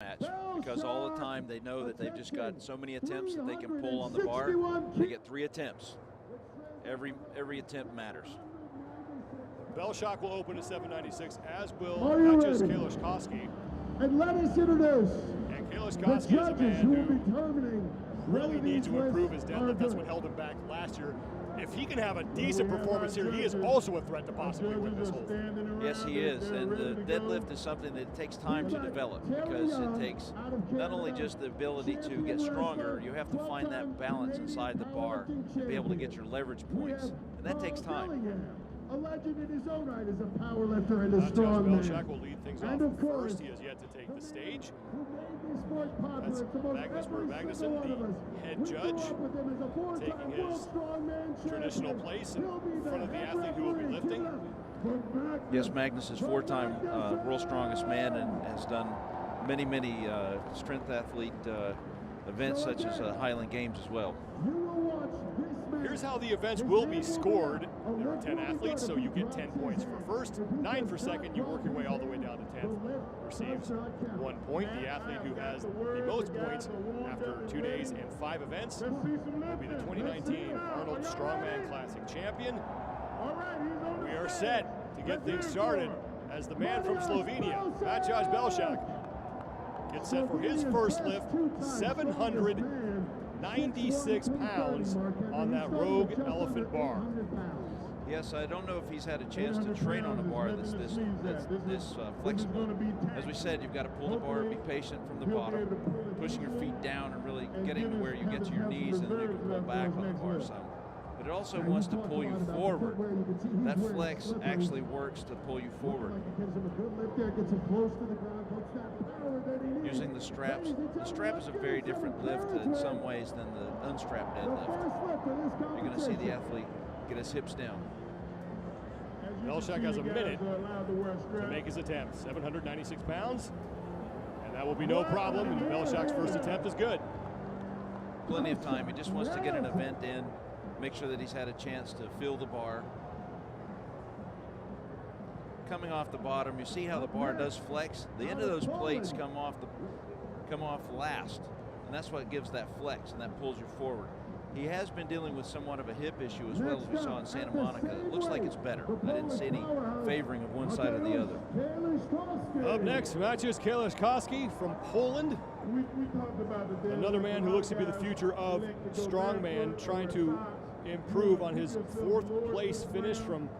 match, because all the time they know that they've just got so many attempts that they can pull on the bar. They get 3 attempts. Every attempt matters. Belshak will open at 796, as will Matches Kalishkovsky. And let us introduce And the Kalishkovsky is a judges man who will be who determining really needs to improve his deadlift. That's good. what held him back last year. If he can have a decent performance here, he is also a threat to possibly win this whole thing. Yes, he is, and the deadlift is something that takes time to develop, because it takes not only just the ability to get stronger, you have to find that balance inside the bar and be able to get your leverage points, and that takes time. A legend in his own right as a power lifter and a Josh strong Belshak man. will lead things And off of course, first. He has yet to take the stage. Who made this sport popular. That's It's the most Magnus every Magnuson, single one of us. the head We grew judge, up with him as a four-time taking world his strongman traditional champion. place in He'll be front of the head athlete who will be referee. lifting. Yes, Magnus is 4-time world's strongest man and has done many strength athlete events such as Highland Games as well. You will watch this man. Here's how the events will be scored. There are 10 athletes, so you get 10 points for first, 9 for second. You work your way all the way down to 10th. Receives 1 point. The athlete who has the most points after 2 days and 5 events will be the 2019 Arnold Strongman Classic champion. We are set to get things started as the man from Slovenia, Matjas Belshak, gets set for his first lift, 796 pounds on that Rogue Elephant bar. Yes, I don't know if he's had a chance to train on a bar that's this flexible. As we said, you've got to pull the bar, be patient from the bottom, pushing your feet down and really getting to where you get to your knees, and then you can pull back on the bar some. But it also wants to pull you forward. That flex actually works to pull you forward. Using the straps. The strap is a very different lift in some ways than the unstrapped deadlift. You're going to see the athlete get his hips down. Belshak has a minute to make his attempt. 796 pounds, and that will be no problem. And Belshak's first attempt is good. Plenty of time. He just wants to get an event in, make sure that he's had a chance to fill the bar. Coming off the bottom, you see how the bar does flex. The end of those plates come off last, and that's what gives that flex, and that pulls you forward. He has been dealing with somewhat of a hip issue as well, as we saw in Santa Monica. It looks like it's better. I didn't see any favoring of one side or the other. Up next, Matches Kalishkovsky from Poland. Another man who looks to be the future of strongman, trying to improve on his 4th place finish from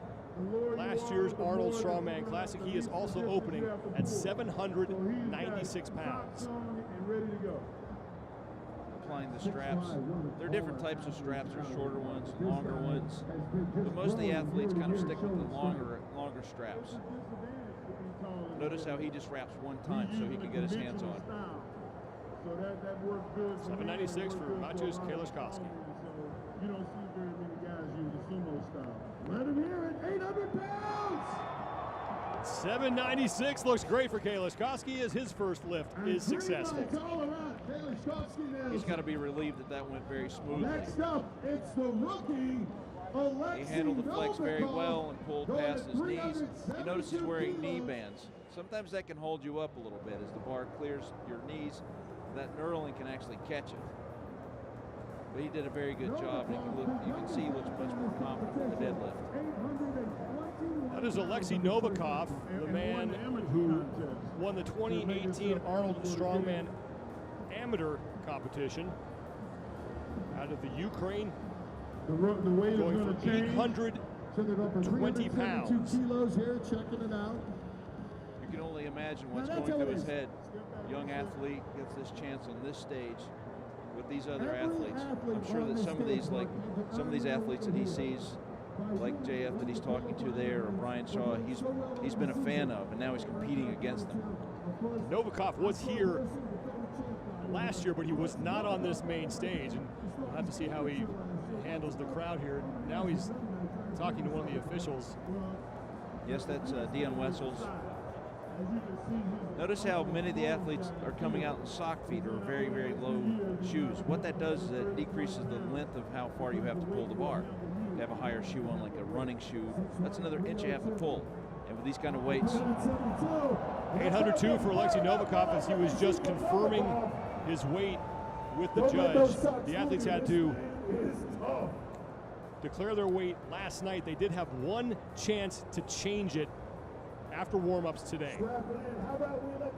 last year's Arnold Strongman Classic. He is also opening at 796 pounds. Applying the straps. There are different types of straps. There's shorter ones, longer ones. But most of the athletes kind of stick with the longer straps. Notice how he just wraps one time so he can get his hands on. 796 for Matches Kalishkovsky. You don't see very many guys use the sumo style. Let him hear it, 800 pounds! 796 looks great for Kalishkovsky as his first lift is successful. He's got to be relieved that that went very smoothly. Next up, it's the rookie, He handled the flex very well and pulled past his knees. You notice he's wearing knee bands. Sometimes that can hold you up a little bit as the bar clears your knees. That knurling can actually catch it. But he did a very good job. And you can see he looks much more confident in the deadlift. That is Alexei Novikov, the man who won the 2018 Arnold Strongman Amateur competition out of the Ukraine, going for 820 pounds. You can only imagine what's going through his head. A young athlete gets this chance on this stage with these other athletes. I'm sure that some of these athletes that he sees, like JF that he's talking to there, or Brian Shaw, he's been a fan of, and now he's competing against them. Novikov was here last year, but he was not on this main stage, and we'll have to see how he handles the crowd here. Now he's talking to one of the officials. Yes, that's Dion Wessels. Notice how many of the athletes are coming out in sock feet or very, very low shoes. What that does is it decreases the length of how far you have to pull the bar. You have a higher shoe on, like a running shoe, that's another inch you have to pull. And with these kind of weights. 802 for Alexei Novikov as he was just confirming his weight with the judge. The athletes had to declare their weight last night. They did have one chance to change it after warm-ups today.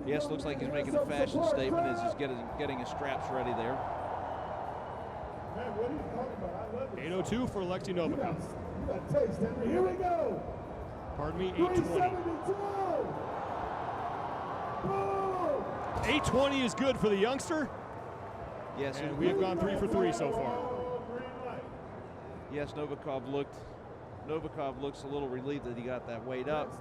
Yes, looks like he's making a fashion statement as he's getting his straps ready there. 802 for Alexei Novikov. Here we go. Pardon me, 820. 820 is good for the youngster. Yes, and we have gone 3 for 3 so far. Yes, Novikov looks a little relieved that he got that weight up.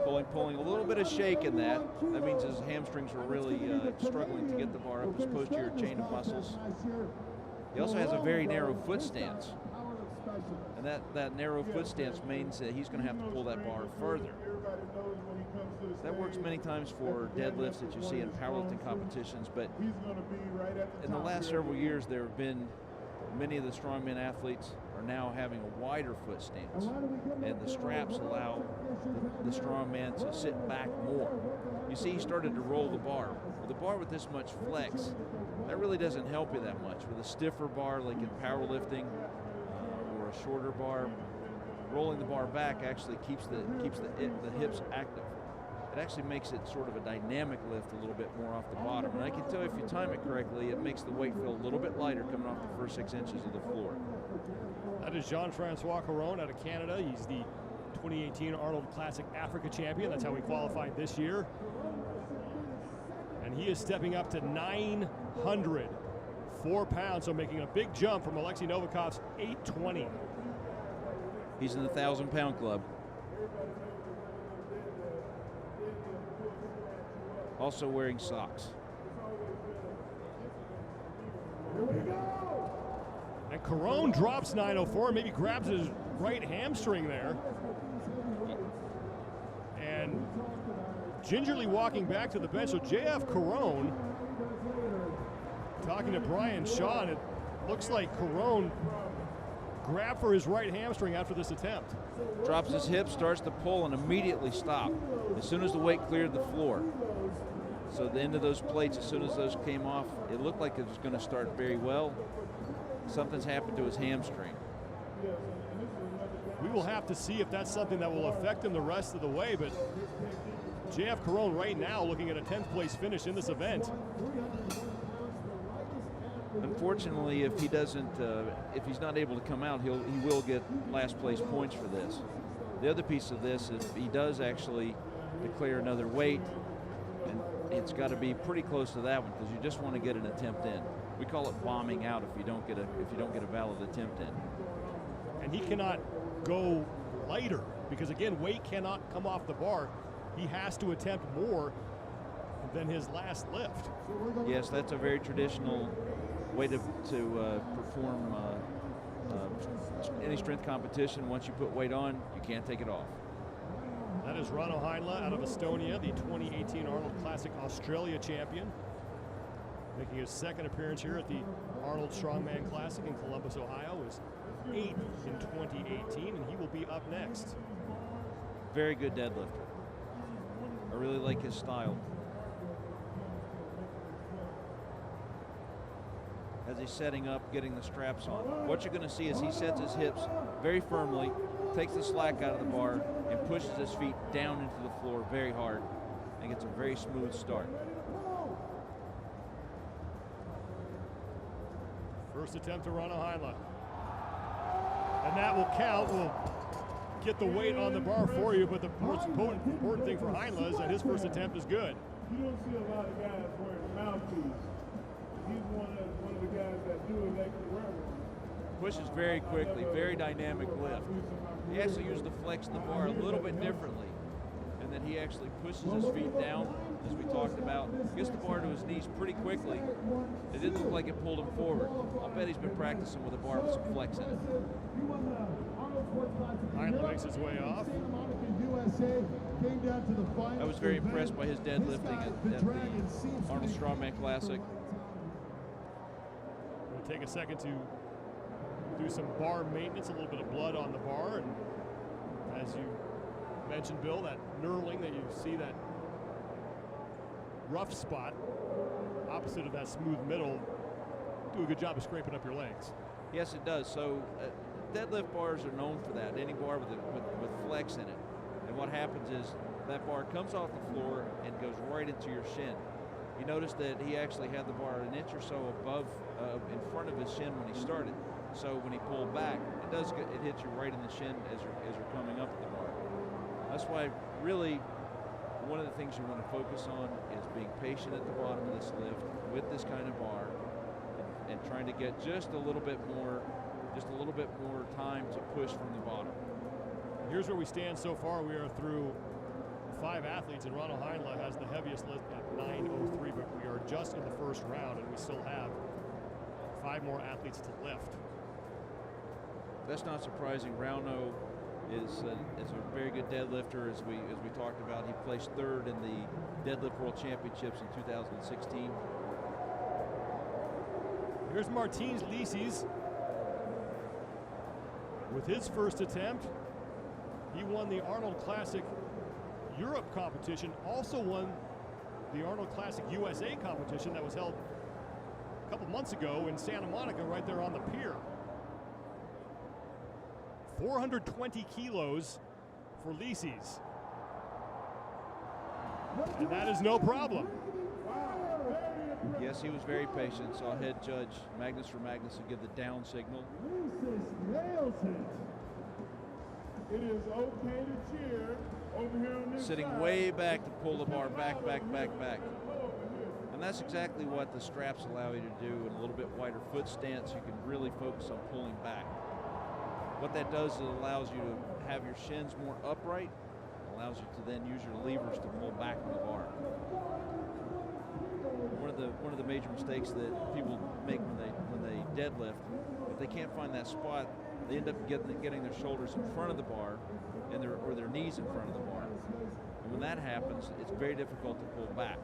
Pulling a little bit of shake in that. That means his hamstrings were really struggling to get the bar up his posterior chain of muscles. He also has a very narrow foot stance. And that narrow foot stance means that he's going to have to pull that bar further. That works many times for deadlifts that you see in powerlifting competitions, but in the last several years there have been many of the strongman athletes are now having a wider foot stance, and the straps allow the strongman to sit back more. You see, he started to roll the bar. With a bar with this much flex, that really doesn't help you that much. With a stiffer bar like in powerlifting or a shorter bar, rolling the bar back actually keeps the hips active. It actually makes it sort of a dynamic lift a little bit more off the bottom. And I can tell you if you time it correctly, it makes the weight feel a little bit lighter coming off the first 6 inches of the floor. That is Jean-Francois Caron out of Canada. He's the 2018 Arnold Classic Africa champion. That's how he qualified this year. And he is stepping up to 904 pounds, so making a big jump from Alexei Novikov's 820. He's in the 1,000-pound club. Also wearing socks. And Caron drops 904, maybe grabs his right hamstring there. And gingerly walking back to the bench. So JF Caron, talking to Brian Shaw, and it looks like Caron grabbed for his right hamstring after this attempt. Drops his hip, starts to pull, and immediately stopped as soon as the weight cleared the floor. So the end of those plates, as soon as those came off, it looked like it was going to start very well. Something's happened to his hamstring. We will have to see if that's something that will affect him the rest of the way, but JF Caron right now looking at a 10th place finish in this event. Unfortunately, if he doesn't, if he's not able to come out, he will get last place points for this. The other piece of this is if he does actually declare another weight, and it's got to be pretty close to that one because you just want to get an attempt in. We call it bombing out if you don't get a valid attempt in. And he cannot go lighter because again, weight cannot come off the bar. He has to attempt more than his last lift. Yes, that's a very traditional way to perform any strength competition. Once you put weight on, you can't take it off. That is Rano Heinla out of Estonia, the 2018 Arnold Classic Australia champion, making his second appearance here at the Arnold Strongman Classic in Columbus, Ohio. Was 8th in 2018, and he will be up next. Very good deadlifter. I really like his style. As he's setting up, getting the straps on. What you're going to see is he sets his hips very firmly, takes the slack out of the bar, and pushes his feet down into the floor very hard, and gets a very smooth start. First attempt to Rano Heinla. And that will count. We'll get the weight on the bar for you, but the most important thing for Heinla is that his first attempt is good. You don't see a lot of guys wearing mouthpiece. He's one of the guys that do it like the wear one. Pushes very quickly, very dynamic lift. He actually used the flex in the bar a little bit differently, and then he actually pushes his feet down, as we talked about, gets the bar to his knees pretty quickly. It didn't look like it pulled him forward. I'll bet he's been practicing with a bar with some flex in it. Heinla makes his way off. I was very impressed by his deadlifting at the Arnold Strongman Classic. We'll take a second to do some bar maintenance, a little bit of blood on the bar, and as you mentioned, Bill, that knurling that you see, that rough spot opposite of that smooth middle, do a good job of scraping up your legs. Yes, it does. So deadlift bars are known for that. Any bar with flex in it. And what happens is that bar comes off the floor and goes right into your shin. You notice that he actually had the bar an inch or so above, in front of his shin when he started. So when he pulled back, it hits you right in the shin as you're coming up the bar. That's why really one of the things you want to focus on is being patient at the bottom of this lift with this kind of bar, and trying to get just a little bit more time to push from the bottom. Here's where we stand so far. We are through 5 athletes, and Ronald Heinle has the heaviest lift at 903, but we are just in the first round, and we still have 5 more athletes to lift. That's not surprising. Rauno is a very good deadlifter, as we talked about. He placed 3rd in the Deadlift World Championships in 2016. Here's Martins Licis with his first attempt. He won the Arnold Classic Europe competition, also won the Arnold Classic USA competition that was held a couple months ago in Santa Monica, right there on the pier. 420 kilos for Licis. And that is no problem. Yes, he was very patient. Saw head judge Magnus Magnuson give the down signal. Nails it. It is okay to cheer over here on this Sitting side. way back to pull the bar back. And that's exactly what the straps allow you to do. In a little bit wider foot stance, you can really focus on pulling back. What that does is it allows you to have your shins more upright. It allows you to then use your levers to pull back from the bar. One of the major mistakes that people make when they deadlift, if they can't find that spot, they end up getting their shoulders in front of the bar or their knees in front of the bar. And when that happens, it's very difficult to pull back.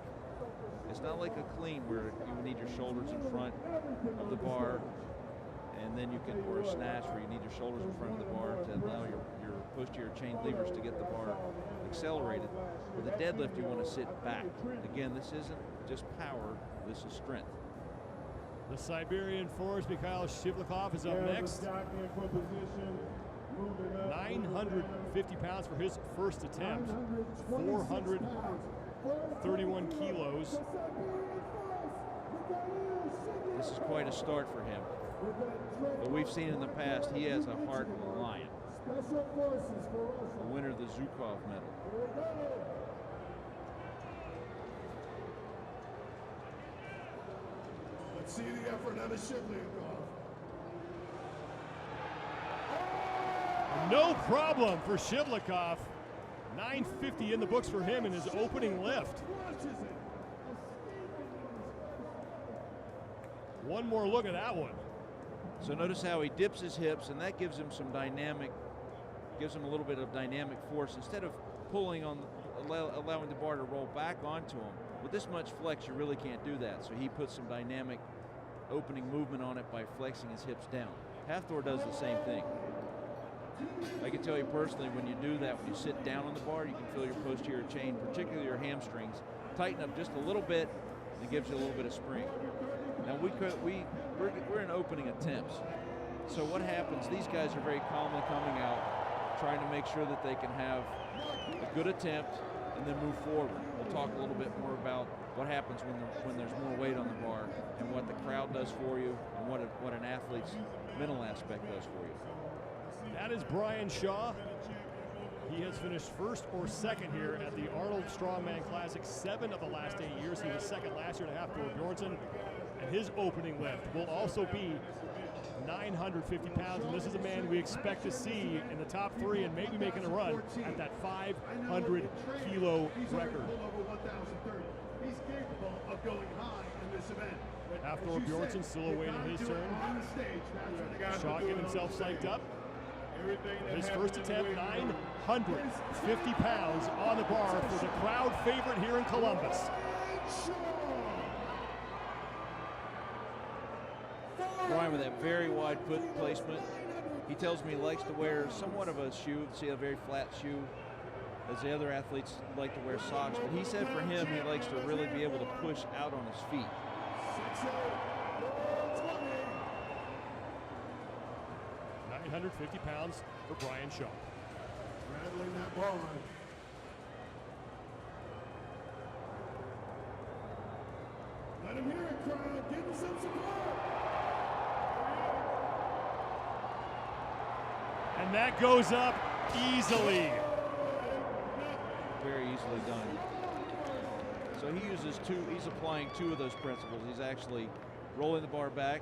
It's not like a clean where you need your shoulders in front of the bar, and then you can, or a snatch where you need your shoulders in front of the bar to allow your posterior chain levers to get the bar accelerated. With a deadlift, you want to sit back. Again, this isn't just power, this is strength. The Siberian Force, Mikhail Shivlikov, is up next. 950 pounds for his first attempt. 431 kilos. This is quite a start for him. But we've seen in the past, he has a heart of a lion. The winner of the Zhukov medal. Let's see the effort out of Shivlikov. No problem for Shivlikov. 950 in the books for him in his opening lift. One more look at that one. So notice how he dips his hips, and that gives him some dynamic, gives him a little bit of dynamic force. Instead of pulling on, allowing the bar to roll back onto him, with this much flex, you really can't do that. So he puts some dynamic opening movement on it by flexing his hips down. Hafthor does the same thing. I can tell you personally, when you do that, when you sit down on the bar, you can feel your posterior chain, particularly your hamstrings, tighten up just a little bit, and it gives you a little bit of spring. Now we're in opening attempts. So what happens, these guys are very calmly coming out, trying to make sure that they can have a good attempt and then move forward. We'll talk a little bit more about what happens when there's more weight on the bar, and what the crowd does for you, and what an athlete's mental aspect does for you. That is Brian Shaw. He has finished first or second here at the Arnold Strongman Classic 7 of the last 8 years. He was second last year to Hafthor Bjornsson. And his opening lift will also be 950 pounds. And this is a man we expect to see in the top 3 and maybe making a run at that 500 kilo record. He's capable of going high in this event. Hafthor Bjornsson still awaiting his turn. Shaw getting himself psyched up. His first attempt, 950 pounds on the bar for the crowd favorite here in Columbus. Brian with that very wide foot placement. He tells me he likes to wear somewhat of a shoe, see a very flat shoe. as the other athletes like to wear socks. But he said for him, he likes to really be able to push out on his feet. 950 pounds for Brian Shaw. Rattling that bar. Let him hear it, crowd. Give him some support. And that goes up easily. Very easily done. So he uses he's applying two of those principles. He's actually rolling the bar back.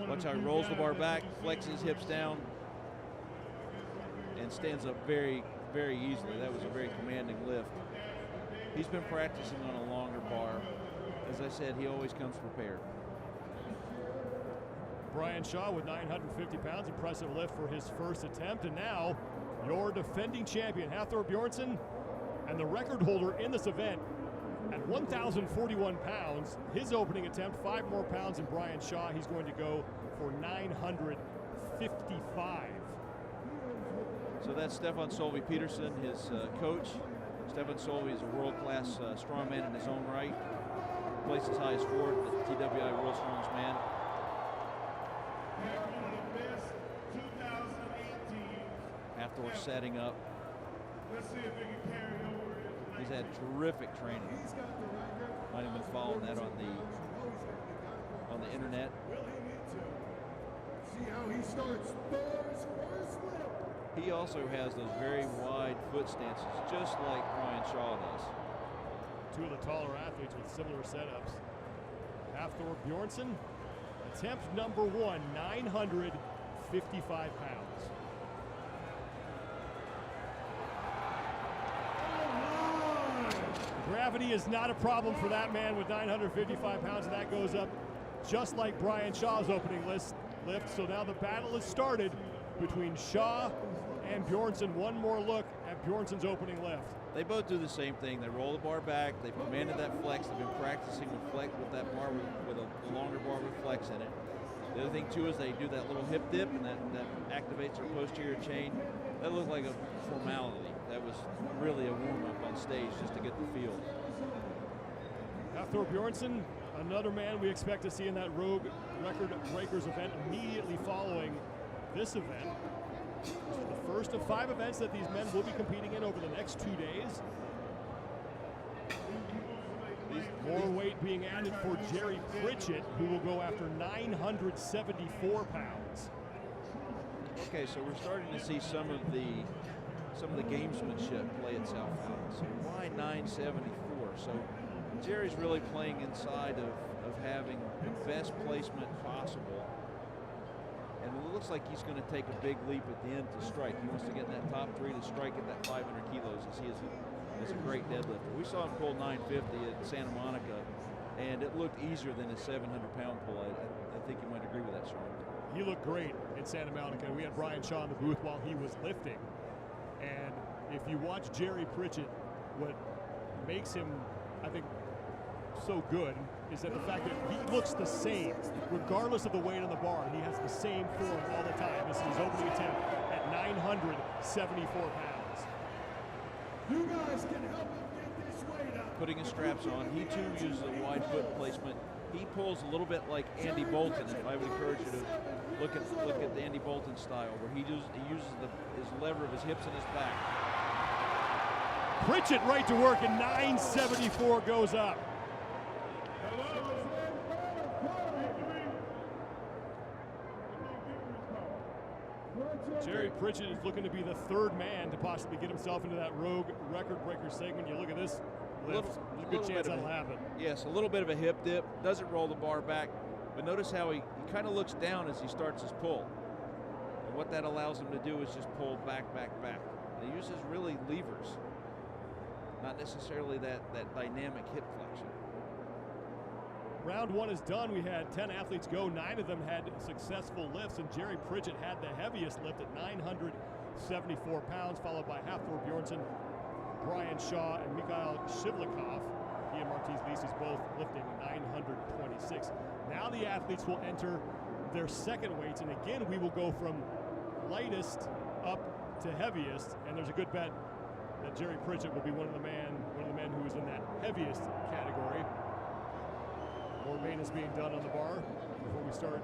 Watch how he rolls the bar back, flexes his hips down, and stands up very, very easily. That was a very commanding lift. He's been practicing on a longer bar. As I said, he always comes prepared. Brian Shaw with 950 pounds, impressive lift for his first attempt. And now your defending champion, Hafthor Bjornsson, and the record holder in this event at 1,041 pounds. His opening attempt, 5 more pounds than Brian Shaw. He's going to go for 955. So that's Stefan Solvi Peterson, his coach. Stefan Solvi is a world-class strongman in his own right. Placed as high as 4th at the TWI World Strongest Man. Hafthor setting up. Let's see if he can carry over. He's had terrific training. Might have been following that on the internet. See how he starts first lift. He also has those very wide foot stances, just like Brian Shaw does. Two of the taller athletes with similar setups. Hafthor Bjornsson, attempt number 1, 955 pounds. Gravity is not a problem for that man with 955 pounds, and that goes up just like Brian Shaw's opening lift. So now the battle has started between Shaw and Bjornsson. One more look at Bjornsson's opening lift. They both do the same thing. They roll the bar back. They've commanded that flex. They've been practicing with that bar with a longer bar with flex in it. The other thing too is they do that little hip dip, and that activates their posterior chain. That looked like a formality. That was really a warm-up on stage just to get the feel. Hafthor Bjornsson, another man we expect to see in that Rogue Record Breakers event immediately following this event. This is the first of 5 events that these men will be competing in over the next 2 days. More weight being added for Jerry Pritchett, who will go after 974 pounds. Okay, so we're starting to see some of the gamesmanship play itself out. So why 974? So Jerry's really playing inside of having the best placement possible. And it looks like he's going to take a big leap at the end to strike. He wants to get in that top 3 to strike at that 500 kilos as he is a great deadlifter. We saw him pull 950 at Santa Monica, and it looked easier than his 700-pound pull. I think you might agree with that, Sean. He looked great in Santa Monica. We had Brian Shaw in the booth while he was lifting. And if you watch Jerry Pritchett, what makes him, I think, so good is that the fact that he looks the same, regardless of the weight on the bar. He has the same form all the time. This is his opening attempt at 974 pounds. You guys can help him get this weight up. Putting his straps on, he too uses a wide foot placement. He pulls a little bit like Andy Bolton. And I would encourage you to look at the Andy Bolton style, where he uses his lever of his hips and his back. Pritchett right to work, and 974 goes up. Jerry Pritchett is looking to be the 3rd man to possibly get himself into that Rogue Record Breaker segment. You look at this lift, there's a good chance that'll happen. Yes, a little bit of a hip dip, doesn't roll the bar back, but notice how he kind of looks down as he starts his pull. And what that allows him to do is just pull back, back, back. And he uses really levers, not necessarily that dynamic hip flexion. Round 1 is done. We had 10 athletes go. 9 of them had successful lifts, and Jerry Pritchett had the heaviest lift at 974 pounds, followed by Hafthor Bjornsson, Brian Shaw, and Mikhail Shivlikov. He and Martins Lisis both lifting 926. Now the athletes will enter their second weights, and again we will go from lightest up to heaviest, and there's a good bet that Jerry Pritchett will be one of the men who is in that heaviest category. More maintenance being done on the bar before we start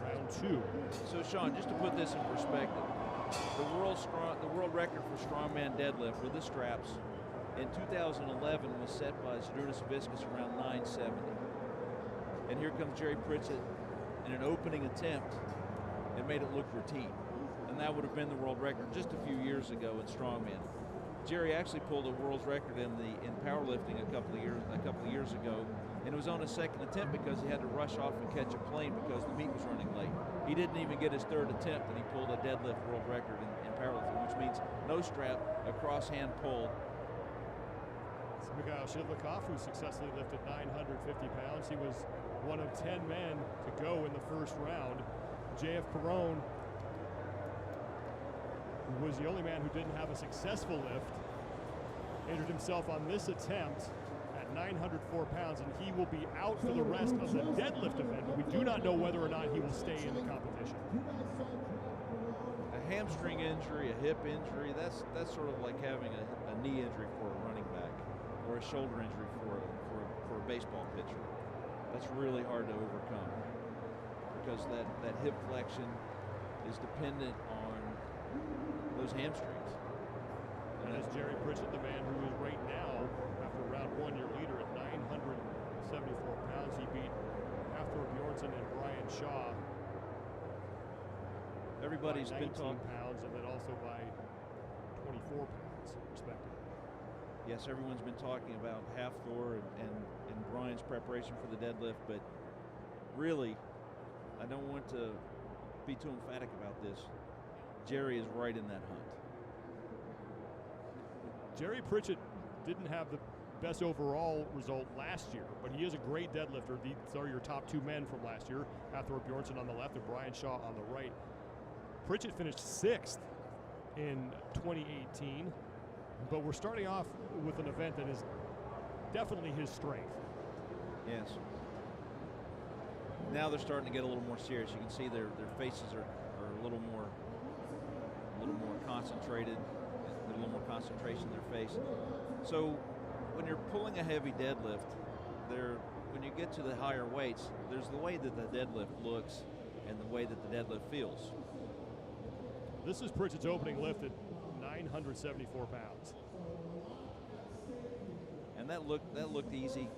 round 2. So Sean, just to put this in perspective, the world record for strongman deadlift with the straps in 2011 was set by Zydrunas Viscus around 970. And here comes Jerry Pritchett in an opening attempt and made it look routine. And that would have been the world record just a few years ago in strongman. Jerry actually pulled a world's record in powerlifting a couple of years ago, and it was on his second attempt because he had to rush off and catch a plane because the meet was running late. He didn't even get his third attempt, and he pulled a deadlift world record in powerlifting, which means no strap, a cross-hand pull. It's Mikhail Shidlikov, who successfully lifted 950 pounds. He was one of 10 men to go in the first round. J.F. Perrone was the only man who didn't have a successful lift. Injured himself on this attempt at 904 pounds, and he will be out for the rest of the deadlift event. But we do not know whether or not he will stay in the competition. A hamstring injury, a hip injury, that's sort of like having a knee injury for a running back or a shoulder injury for a baseball pitcher. That's really hard to overcome because that hip flexion is dependent on those hamstrings. And that's Jerry Pritchett, the man who is right now, after round 1, your leader at 974 pounds. He beat Hafthor Bjornsson and Brian Shaw. Everybody's been talking pounds, and then also by 24 pounds, respectively. Yes, everyone's been talking about Hafthor and Brian's preparation for the deadlift, but really, I don't want to be too emphatic about this. Jerry is right in that hunt. Jerry Pritchett didn't have the best overall result last year, but he is a great deadlifter. These are your top 2 men from last year, Hafthor Bjornsson on the left and Brian Shaw on the right. Pritchett finished 6th in 2018, but we're starting off with an event that is definitely his strength. Yes. Now they're starting to get a little more serious. You can see their faces are a little more concentrated. There's a little more concentration in their face. So when you're pulling a heavy deadlift, when you get to the higher weights, there's the way that the deadlift looks and the way that the deadlift feels. This is Pritchett's opening lift at 974 pounds. And that looked easy,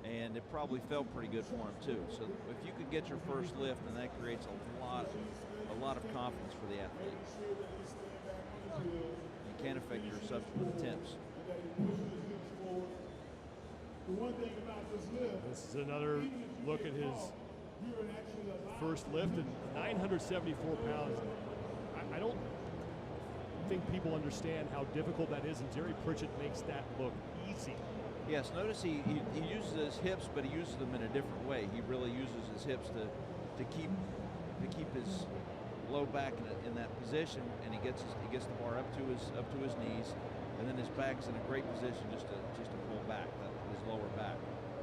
and it probably felt pretty good for him too. So if you could get your first lift, then that creates a lot of confidence for the athlete. You can't affect your subsequent attempts. This is another look at his first lift at 974 pounds. I don't think people understand how difficult that is, and Jerry Pritchett makes that look easy. Yes, notice he uses his hips, but he uses them in a different way. He really uses his hips to keep his low back in that position, and he gets the bar up to his knees, and then his back's in a great position just to pull back his lower back.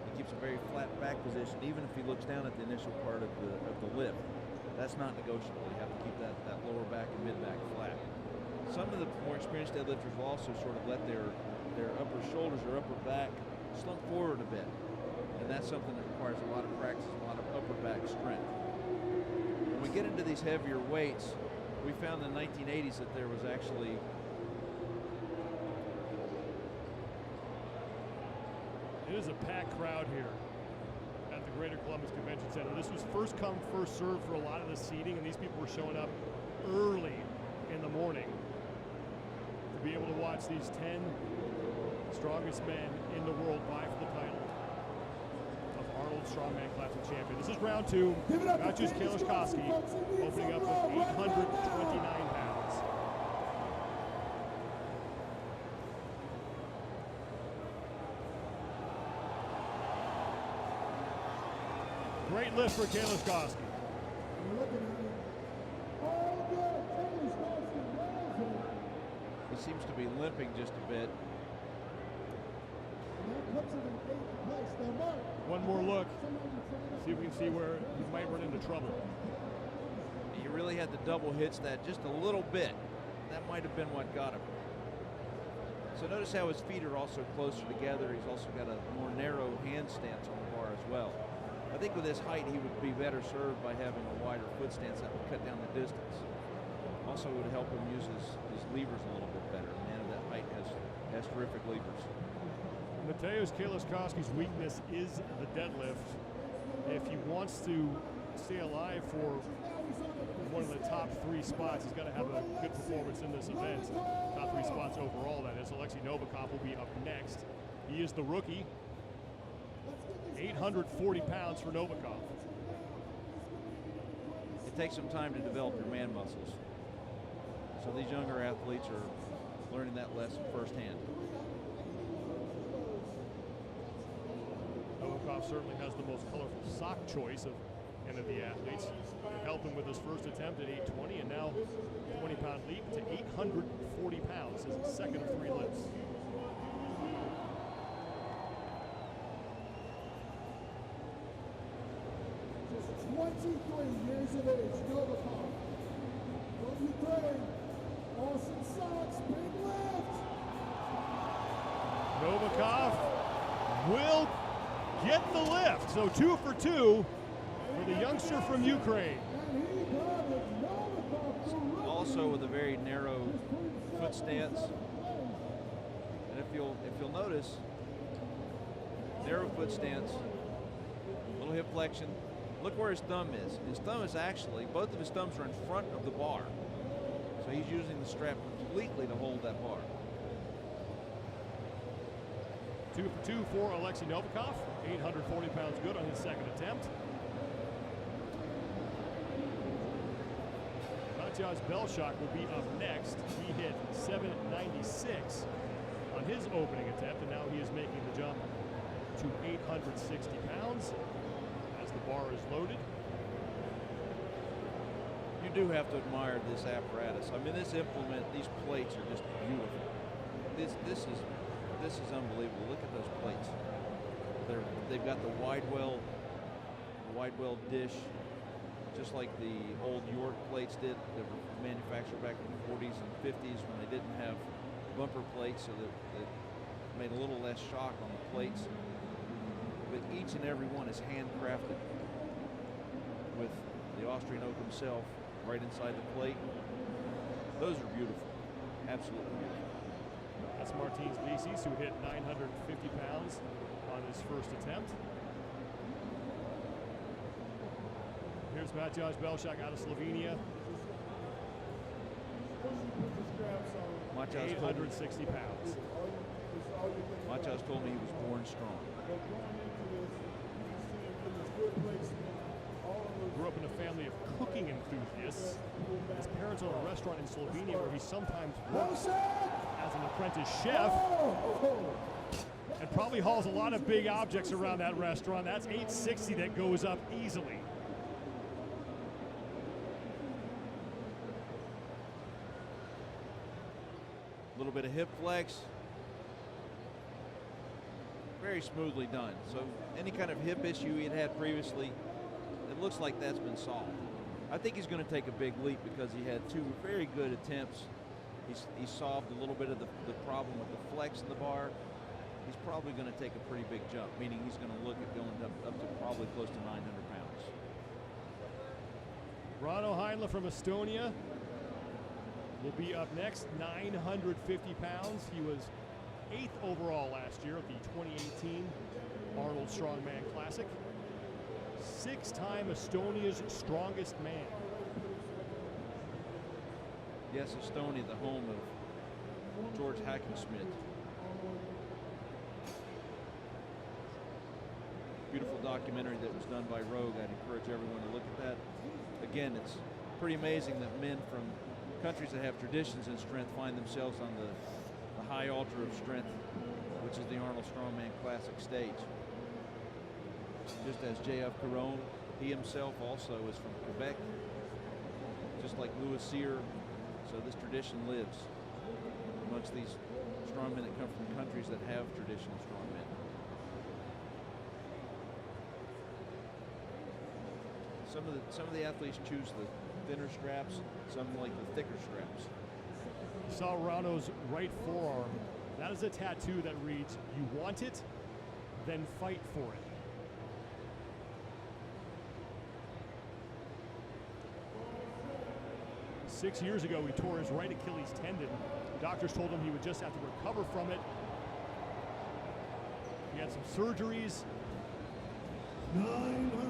He keeps a very flat back position, even if he looks down at the initial part of the lift. That's not negotiable. You have to keep that lower back and mid back flat. Some of the more experienced deadlifters will also sort of let their upper shoulders or upper back slump forward a bit, and that's something that requires a lot of practice, a lot of upper back strength. When we get into these heavier weights, we found in the 1980s that there was actually it is a packed crowd here at the Greater Columbus Convention Center. This was first come, first served for a lot of the seating, and these people were showing up early in the morning to be able to watch these 10 strongest men in the world vie for the title of Arnold Strongman Classic champion. This is round 2. Maciej Kieliszkowski opening up with 829 pounds. Great lift for Kieliszkowski. he seems to be limping just a bit. One more look. See if we can see where he might run into trouble. He really had to double hitch that just a little bit. that might have been what got him. So notice how his feet are also closer together. He's also got a more narrow hand stance on the bar as well. I think with his height, he would be better served by having a wider foot stance that would cut down the distance. Also would help him use his levers a little bit better. A man of that height has terrific levers. Mateusz Kieliszkowski's weakness is the deadlift. If he wants to stay alive for one of the top 3 spots, he's got to have a good performance in this event. Top 3 spots overall, that is. Alexei Novikov will be up next. He is the rookie. 840 pounds for Novikov. It takes some time to develop your man muscles. So these younger athletes are learning that lesson firsthand. Novikov certainly has the most colorful sock choice of any of the athletes. It helped him with his first attempt at 820, and now 20-pound leap to 840 pounds, his second of 3 lifts. Just 23 years of age, Novikov. From Ukraine, awesome socks, big lift. Novikov will get the lift. So 2 for 2 for the youngster from Ukraine. Also with a very narrow foot stance. And if you'll notice, narrow foot stance, little hip flexion. Look where his thumb is. His thumb is actually, both of his thumbs are in front of the bar. So he's using the strap completely to hold that bar. 2 for 2 for Alexei Novikov. 840 pounds good on his second attempt. Mateusz Belshak will be up next. He hit 796 on his opening attempt, and now he is making the jump to 860 pounds as the bar is loaded. You do have to admire this apparatus. I mean, this implement, these plates are just beautiful. This is unbelievable. Look at those plates. They've got the wide well dish, just like the old York plates did that were manufactured back in the 40s and 50s when they didn't have bumper plates, so that it made a little less shock on the plates. But each and every one is handcrafted with the Austrian oak himself right inside the plate. Those are beautiful, absolutely beautiful. That's Martins Visis, who hit 950 pounds on his first attempt. Here's Mateusz Belshak out of Slovenia. 860 pounds. Mateusz told me he was born strong. Grew up in a family of cooking enthusiasts. His parents own a restaurant in Slovenia where he sometimes works as an apprentice chef. And probably hauls a lot of big objects around that restaurant. That's 860 that goes up easily. A little bit of hip flex. Very smoothly done. So any kind of hip issue he had previously, it looks like that's been solved. I think he's going to take a big leap because he had 2 very good attempts. He solved a little bit of the problem with the flex in the bar. He's probably going to take a pretty big jump, meaning he's going to look at going up to probably close to 900 pounds. Rano Heinle from Estonia will be up next, 950 pounds. He was 8th overall last year at the 2018 Arnolд Strongman Classic. 6-time Estonia's strongest man. Yes, Estonia, the home of George Hackenschmidt. Beautiful documentary that was done by Rogue. I'd encourage everyone to look at that. Again, it's pretty amazing that men from countries that have traditions in strength find themselves on the high altar of strength, which is the Arnolд Strongman Classic stage. Just as J.F. Caron, he himself also is from Quebec, just like Louis Cyr. So this tradition lives amongst these strongmen that come from countries that have traditional strongmen. Some of the athletes choose the thinner straps, some like the thicker straps. You saw Rano's right forearm. That is a tattoo that reads, "You want it, then fight for it." Six years ago, he tore his right Achilles tendon. Doctors told him he would just have to recover from it. He had some surgeries,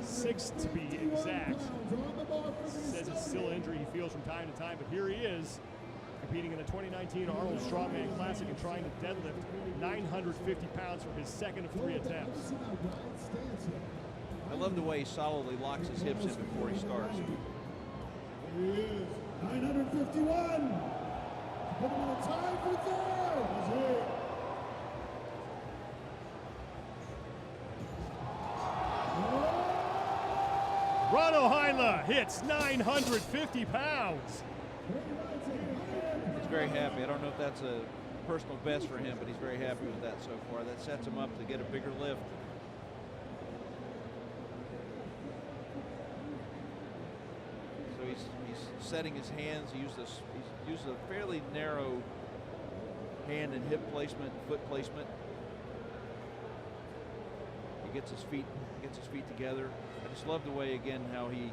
6 to be exact. Says it's still an injury he feels from time to time, but here he is, competing in the 2019 Arnold Strongman Classic and trying to deadlift 950 pounds for his second of 3 attempts. I love the way he solidly locks his hips in before he starts. Here he is, 951. Put him in a time for third. He's here. Rano Heinle hits 950 pounds. He's very happy. I don't know if that's a personal best for him, but he's very happy with that so far. That sets him up to get a bigger lift. So he's setting his hands. He used a fairly narrow hand and hip placement, foot placement. He gets his feet together. I just love the way, again, how he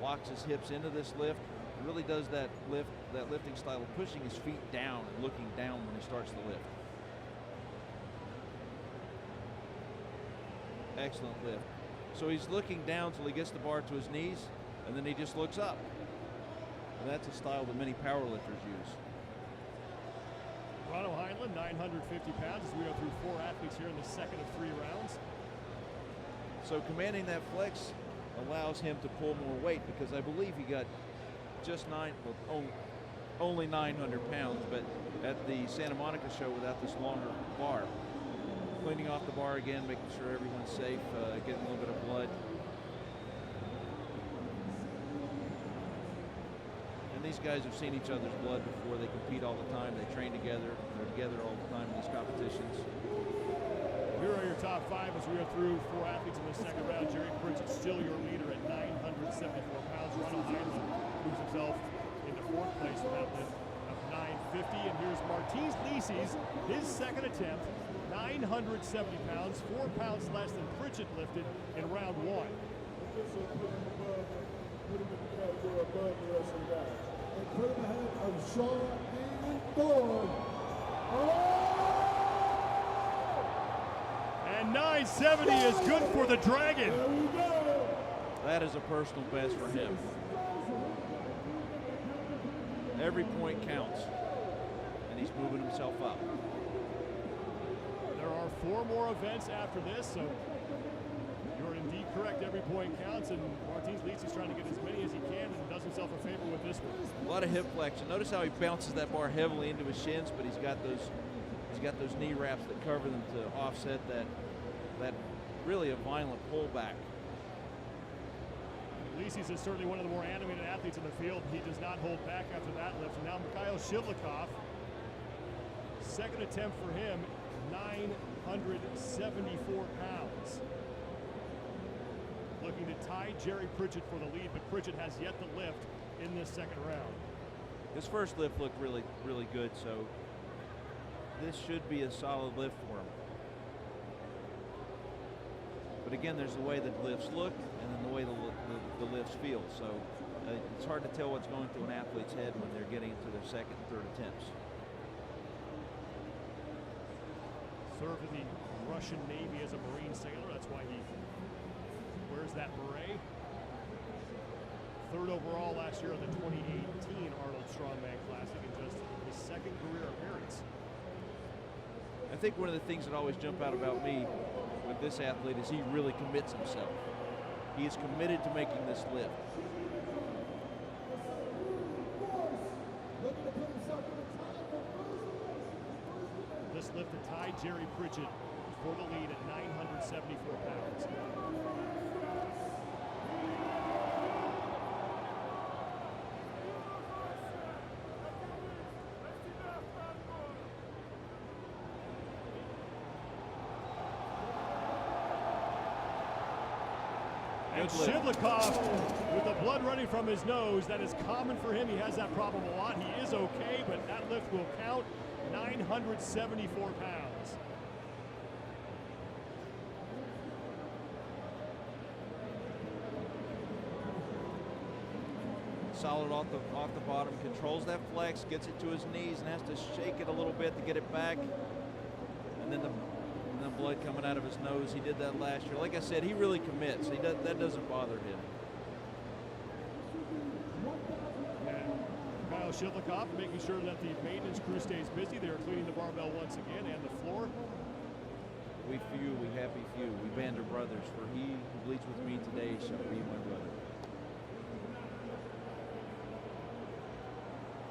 locks his hips into this lift. He really does that lifting style of pushing his feet down and looking down when he starts the lift. Excellent lift. So he's looking down till he gets the bar to his knees, and then he just looks up. And that's a style that many powerlifters use. Rano Heinle, 950 pounds, as we go through 4 athletes here in the second of 3 rounds. So commanding that flex allows him to pull more weight, because I believe he got just only 900 pounds, but at the Santa Monica show without this longer bar. Cleaning off the bar again, making sure everyone's safe, getting a little bit of blood. And these guys have seen each other's blood before. They compete all the time. They train together. They're together all the time in these competitions. Here are your top 5 as we go through 4 athletes in the second round. Jerry Pritchett still your leader at 974 pounds. Rano Heinle moves himself into 4th place with that lift of 950. And here's Martins Licis, his second attempt, 970 pounds, 4 pounds less than Pritchett lifted in round 1. Put him in the category above the rest of the guys. And put him ahead of Shaw and Thorne. And 970 is good for the Dragon. There we go. That is a personal best for him. Every point counts, and he's moving himself up. There are 4 more events after this, so you're indeed correct. Every point counts, and Martins Licis is trying to get as many as he can and does himself a favor with this one. A lot of hip flexion. Notice how he bounces that bar heavily into his shins, but he's got those knee wraps that cover them to offset that really a violent pullback. Licis is certainly one of the more animated athletes in the field. He does not hold back after that lift. And now Mikhail Shivlikov, second attempt for him, 974 pounds. Looking to tie Jerry Pritchett for the lead, but Pritchett has yet to lift in this second round. His first lift looked really, really good, so this should be a solid lift for him. But again, there's the way that lifts look and then the way the lifts feel. So it's hard to tell what's going through an athlete's head when they're getting into their second and third attempts. Served in the Russian Navy as a Marine sailor. That's why he wears that beret. 3rd overall last year in the 2018 Arnold Strongman Classic and just his second career appearance. I think one of the things that always jump out about me with this athlete is he really commits himself. He is committed to making this lift. This lift to tie Jerry Pritchett for the lead at 974 pounds. And Good lift. Shivlikov with the blood running from his nose. That is common for him. He has that problem a lot. He is okay, but that lift will count. 974 pounds. Solid off the bottom, controls that flex, gets it to his knees, and has to shake it a little bit to get it back. And then the blood coming out of his nose. He did that last year. Like I said, he really commits. That doesn't bother him. Kyle Shivlikov making sure that the maintenance crew stays busy. They're cleaning the barbell once again and the floor. We happy few. We Bander brothers. For he who bleeds with me today shall be my brother.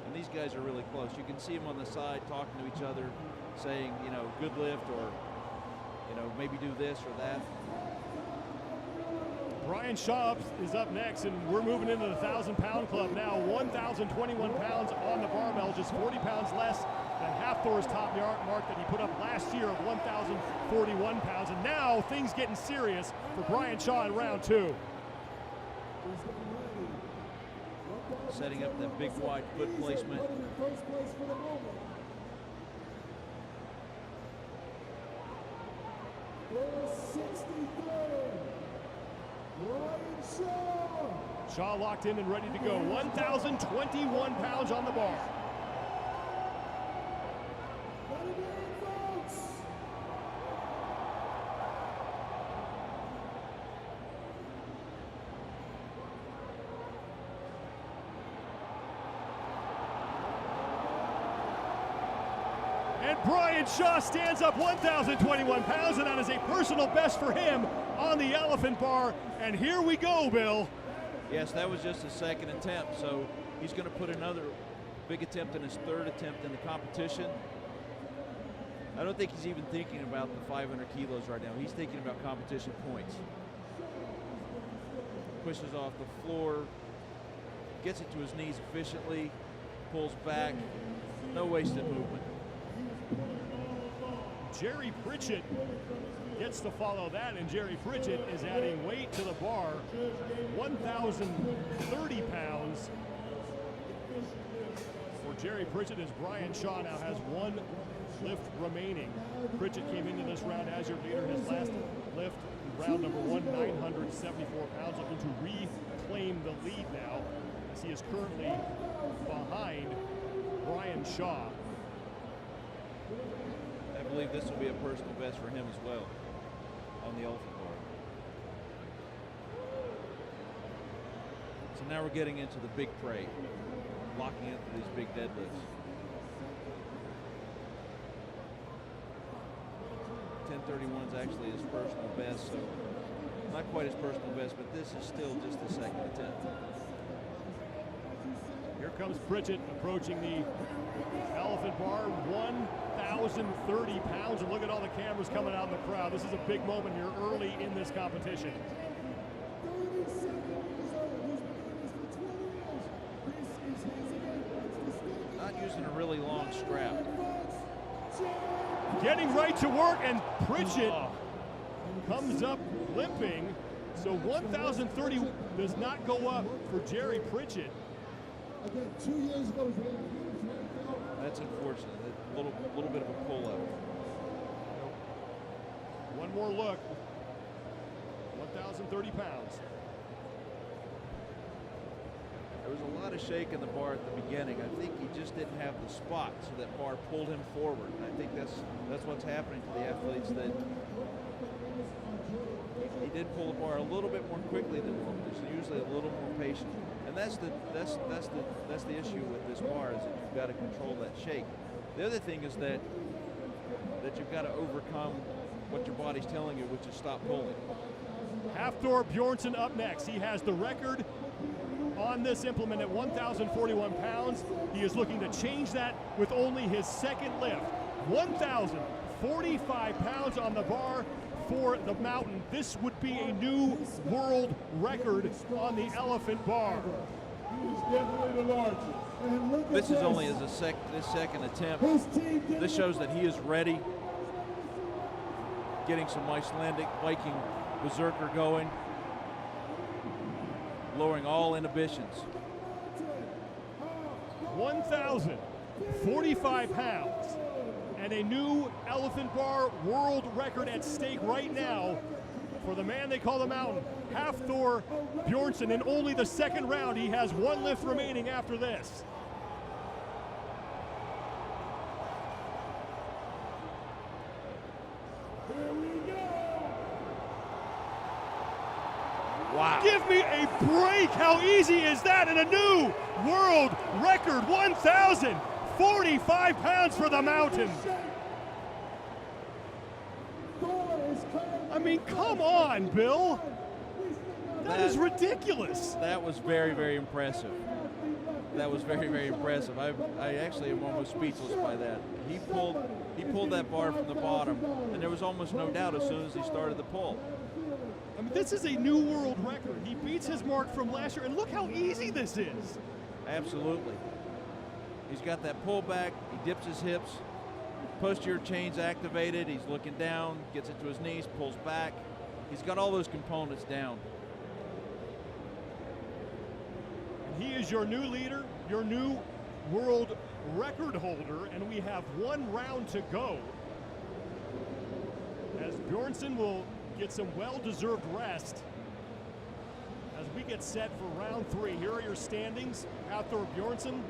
And these guys are really close. You can see them on the side talking to each other, saying, you know, good lift, or, you know, maybe do this or that. Brian Shaw is up next, and we're moving into the 1,000-pound club now. 1,021 pounds on the barbell, just 40 pounds less than Hafthor's top mark that he put up last year of 1,041 pounds. And now things getting serious for Brian Shaw in round two. Setting up that big wide foot placement. Shaw locked in and ready to go. 1,021 pounds on the bar. And Brian Shaw stands up 1,021 pounds, and that is a personal best for him on the elephant bar. And here we go, Bill. Yes, that was just his second attempt, so he's going to put another big attempt in his third attempt in the competition. I don't think he's even thinking about the 500 kilos right now. He's thinking about competition points. Pushes off the floor, gets it to his knees efficiently, pulls back, no wasted movement. Jerry Pritchett gets to follow that, and Jerry Pritchett is adding weight to the bar. 1,030 pounds for Jerry Pritchett, as Brian Shaw now has one lift remaining. Pritchett came into this round as your leader. His last lift, round number one, 974 pounds, looking to reclaim the lead now, as he is currently behind Brian Shaw. I believe this will be a personal best for him as well on the elephant bar. So now we're getting into the big prey, locking into these big deadlifts. 1031 is actually his personal best, so not quite his personal best, but this is still just the second attempt. Here comes Pritchett approaching the elephant bar, 1,030 pounds, and look at all the cameras coming out in the crowd. This is a big moment here early in this competition. Not using a really long strap. Getting right to work, and Pritchett comes up limping. So 1,030 does not go up for Jerry Pritchett. Again, 2 years ago, That's unfortunate. A little bit of a pull-up. One more look. 1,030 pounds. There was a lot of shake in the bar at the beginning. I think he just didn't have the spot, so that bar pulled him forward. And I think that's what's happening to the athletes, that he did pull the bar a little bit more quickly than normal. He's usually a little more patient. And that's the issue with this bar, is that you've got to control that shake. The other thing is that you've got to overcome what your body's telling you, which is stop pulling. Hafthor Bjornsson up next. He has the record on this implement at 1,041 pounds. He is looking to change that with only his second lift. 1,045 pounds on the bar for the mountain. This would be a new world record on the elephant bar. He's definitely the largest. This is only his second attempt. This shows that he is ready. Getting some Icelandic Viking berserker going. lowering all inhibitions. 1,045 pounds and a new elephant bar world record at stake right now for the man they call the Mountain, Hafthor Bjornsson. In only the second round, he has one lift remaining after this. Wow. Give me a break. How easy is that? And a new world record, 1,045 pounds for the Mountain. I mean, come on, Bill. That is ridiculous. That was very, very impressive. That was very, very impressive. I actually am almost speechless by that. He pulled that bar from the bottom, and there was almost no doubt as soon as he started the pull. I mean, this is a new world record. He beats his mark from last year, and look how easy this is. Absolutely. He's got that pullback. He dips his hips. Posterior chain's activated. He's looking down, gets it to his knees, pulls back. He's got all those components down. And he is your new leader, your new world record holder, and we have one round to go. As Bjornsson will get some well-deserved rest as we get set for round 3. Here are your standings. Hafthor Bjornsson,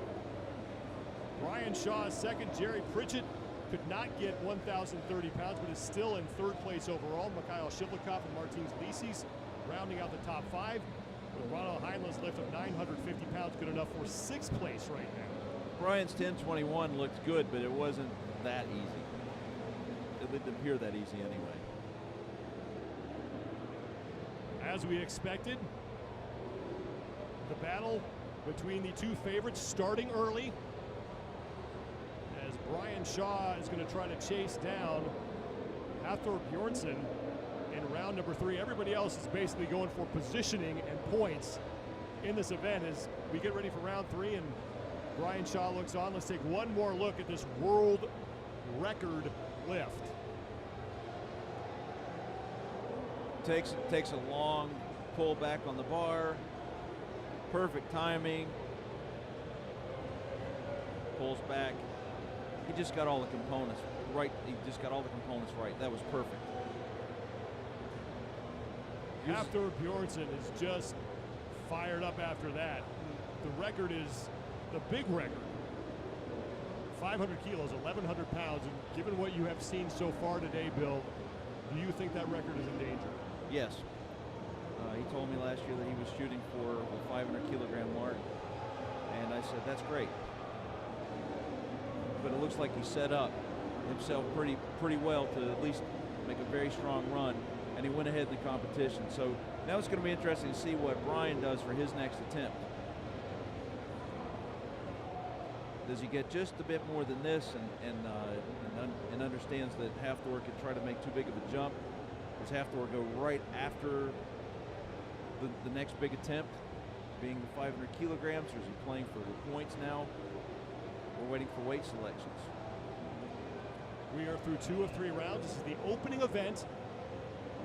Brian Shaw is second. Jerry Pritchett could not get 1,030 pounds, but is still in third place overall. Mikhail Shivlikov and Martins Lisis rounding out the top 5. With Ronald Heinle's lift of 950 pounds, good enough for 6th place right now. Brian's 10:21 looked good, but it wasn't that easy. It didn't appear that easy anyway. As we expected, the battle between the two favorites starting early, as Brian Shaw is going to try to chase down Hafthor Bjornsson in round number 3. Everybody else is basically going for positioning and points in this event as we get ready for round 3, and Brian Shaw looks on. Let's take one more look at this world record lift. Takes a long pull back on the bar. Perfect timing. Pulls back. He just got all the components right. He just got all the components right. That was perfect. Hafthor Bjornsson is just fired up after that. The record is the big record. 500 kilos, 1,100 pounds. And given what you have seen so far today, Bill, do you think that record is in danger? Yes. He told me last year that he was shooting for the 500 kilogram mark, and I said, that's great. But it looks like he set up himself pretty well to at least make a very strong run, and he went ahead in the competition. So now it's going to be interesting to see what Brian does for his next attempt. Does he get just a bit more than this and understands that Hafthor could try to make too big of a jump? Does Hafthor go right after the next big attempt, being the 500 kilograms, or is he playing for the points now? We're waiting for weight selections. We are through 2 of 3 rounds. This is the opening event